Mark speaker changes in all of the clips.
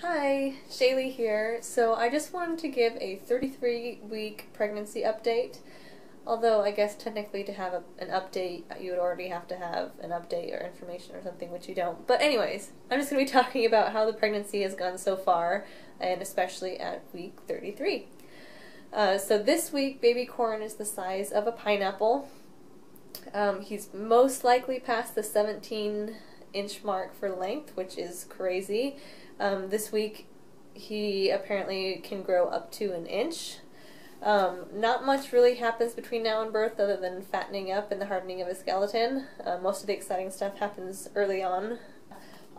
Speaker 1: Hi, Shaylee here. So I just wanted to give a 33-week pregnancy update. Although I guess technically to have an update, you would already have to have an update or information or something, which you don't. But anyways, I'm just going to be talking about how the pregnancy has gone so far, and especially at week 33. So this week, baby Corin is the size of a pineapple. He's most likely past the 17-inch mark for length, which is crazy. This week, he apparently can grow up to an inch. Not much really happens between now and birth other than fattening up and the hardening of his skeleton. Most of the exciting stuff happens early on.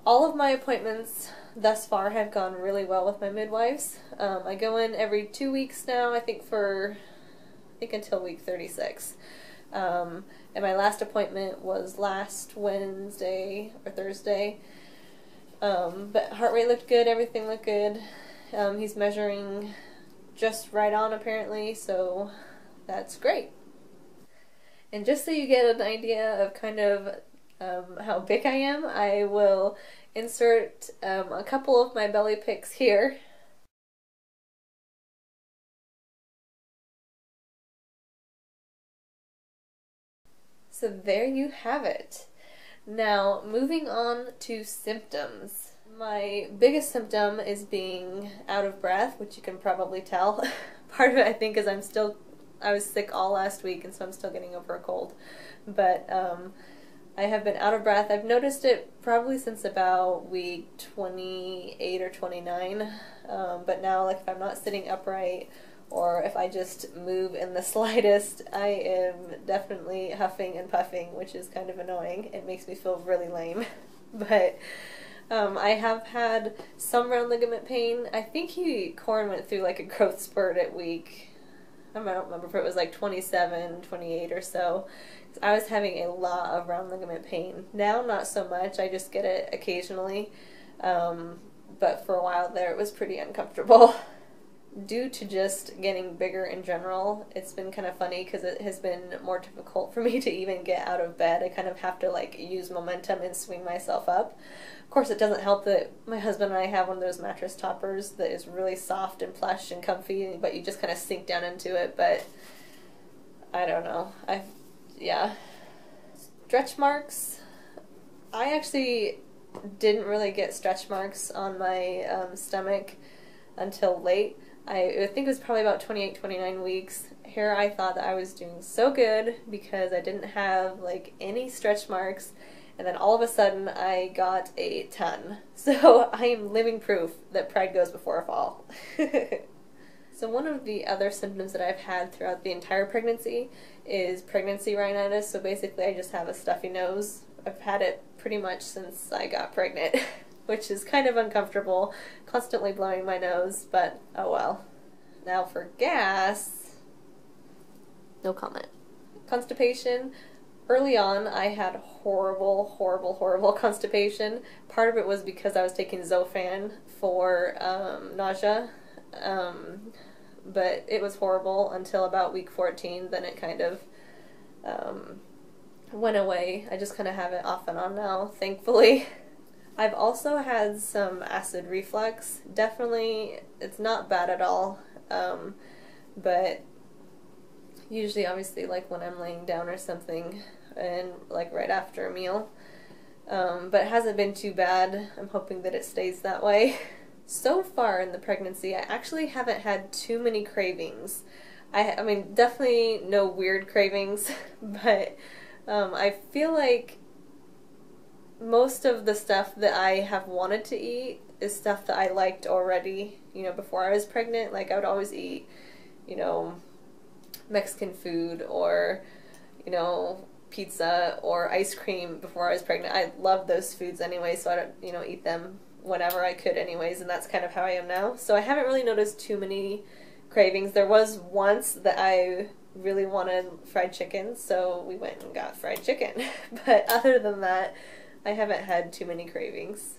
Speaker 1: All of my appointments thus far have gone really well with my midwives. I go in every 2 weeks now, I think until week 36. And my last appointment was last Wednesday or Thursday. But heart rate looked good, everything looked good. He's measuring just right on apparently, so that's great. And just so you get an idea of kind of how big I am, I will insert a couple of my belly pics here. So there you have it. Now, moving on to symptoms. My biggest symptom is being out of breath, which you can probably tell. Part of it, I think, is I was sick all last week, and so I'm still getting over a cold. But I have been out of breath. I've noticed it probably since about week 28 or 29. But now, like, if I'm not sitting upright, or if I just move in the slightest, I am definitely huffing and puffing, which is kind of annoying. It makes me feel really lame. But I have had some round ligament pain. I think Corin went through like a growth spurt at week, I don't remember if it was like 27, 28 or so. I was having a lot of round ligament pain. Now not so much, I just get it occasionally. But for a while there it was pretty uncomfortable. Due to just getting bigger in general, it's been kind of funny because it has been more difficult for me to even get out of bed. I kind of have to like use momentum and swing myself up. Of course, it doesn't help that my husband and I have one of those mattress toppers that is really soft and plush and comfy, but you just kind of sink down into it. But I don't know. Yeah. Stretch marks. I actually didn't really get stretch marks on my stomach until late. I think it was probably about 28, 29 weeks. Here I thought that I was doing so good because I didn't have like any stretch marks, and then all of a sudden I got a ton. So I am living proof that pride goes before a fall. So one of the other symptoms that I've had throughout the entire pregnancy is pregnancy rhinitis. So basically I just have a stuffy nose. I've had it pretty much since I got pregnant. Which is kind of uncomfortable, constantly blowing my nose, but oh well. Now for gas, no comment. Constipation. Early on, I had horrible constipation. Part of it was because I was taking Zofan for nausea, but it was horrible until about week 14. Then it kind of went away. I just kind of have it off and on now, thankfully. I've also had some acid reflux. Definitely, it's not bad at all, but usually, obviously, like when I'm laying down or something, and like right after a meal, but it hasn't been too bad. I'm hoping that it stays that way. So far in the pregnancy, I actually haven't had too many cravings. I mean, definitely no weird cravings, but I feel like most of the stuff that I have wanted to eat is stuff that I liked already, before I was pregnant. Like, I would always eat, Mexican food or, pizza or ice cream before I was pregnant. I love those foods anyway, so I don't, eat them whenever I could anyways, and that's kind of how I am now. So I haven't really noticed too many cravings. There was once that I really wanted fried chicken, so we went and got fried chicken. But other than that, I haven't had too many cravings.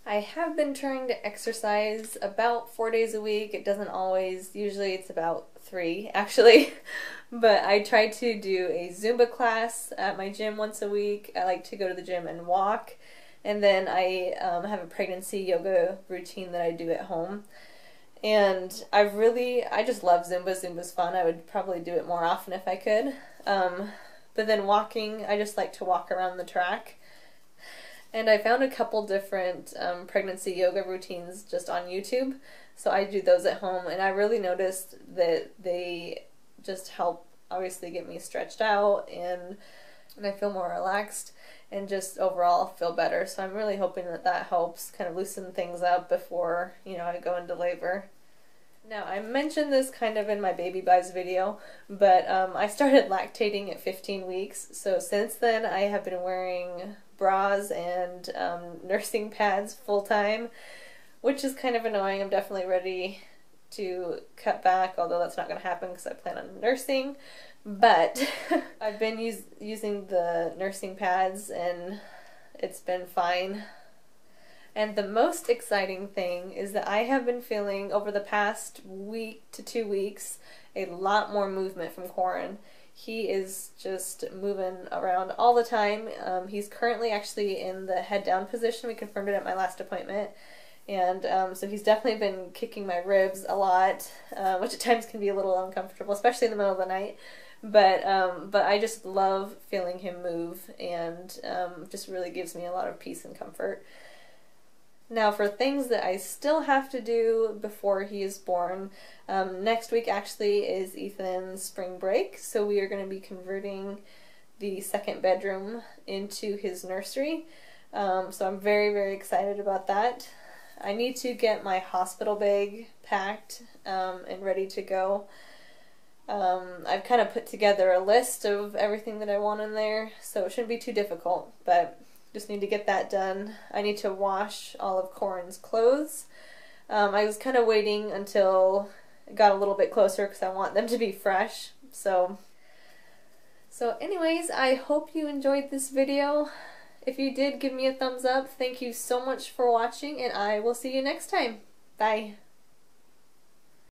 Speaker 1: I have been trying to exercise about 4 days a week. It doesn't always, usually it's about 3 actually. But I try to do a Zumba class at my gym once a week. I like to go to the gym and walk. And then I have a pregnancy yoga routine that I do at home. And I just love Zumba. Zumba's fun. I would probably do it more often if I could. But then walking, I just like to walk around the track. And I found a couple different pregnancy yoga routines just on YouTube. So I do those at home, and I really noticed that they just help obviously get me stretched out, and I feel more relaxed and just overall feel better. So I'm really hoping that that helps kind of loosen things up before, I go into labor. Now, I mentioned this kind of in my baby buys video, but I started lactating at 15 weeks. So since then, I have been wearing bras and nursing pads full time, which is kind of annoying. I'm definitely ready to cut back, although that's not going to happen because I plan on nursing. But I've been using the nursing pads, and it's been fine. And the most exciting thing is that I have been feeling over the past week to 2 weeks a lot more movement from Corin. He is just moving around all the time. He's currently actually in the head down position. We confirmed it at my last appointment. And so he's definitely been kicking my ribs a lot, which at times can be a little uncomfortable, especially in the middle of the night. But I just love feeling him move, and just really gives me a lot of peace and comfort. Now, for things that I still have to do before he is born, next week actually is Ethan's spring break, so we are going to be converting the second bedroom into his nursery. So I'm very, very excited about that. I need to get my hospital bag packed and ready to go. I've kind of put together a list of everything that I want in there, so it shouldn't be too difficult, but just need to get that done. I need to wash all of Corin's clothes. I was kind of waiting until it got a little bit closer because I want them to be fresh. So anyways, I hope you enjoyed this video. If you did, give me a thumbs up. Thank you so much for watching, and I will see you next time. Bye.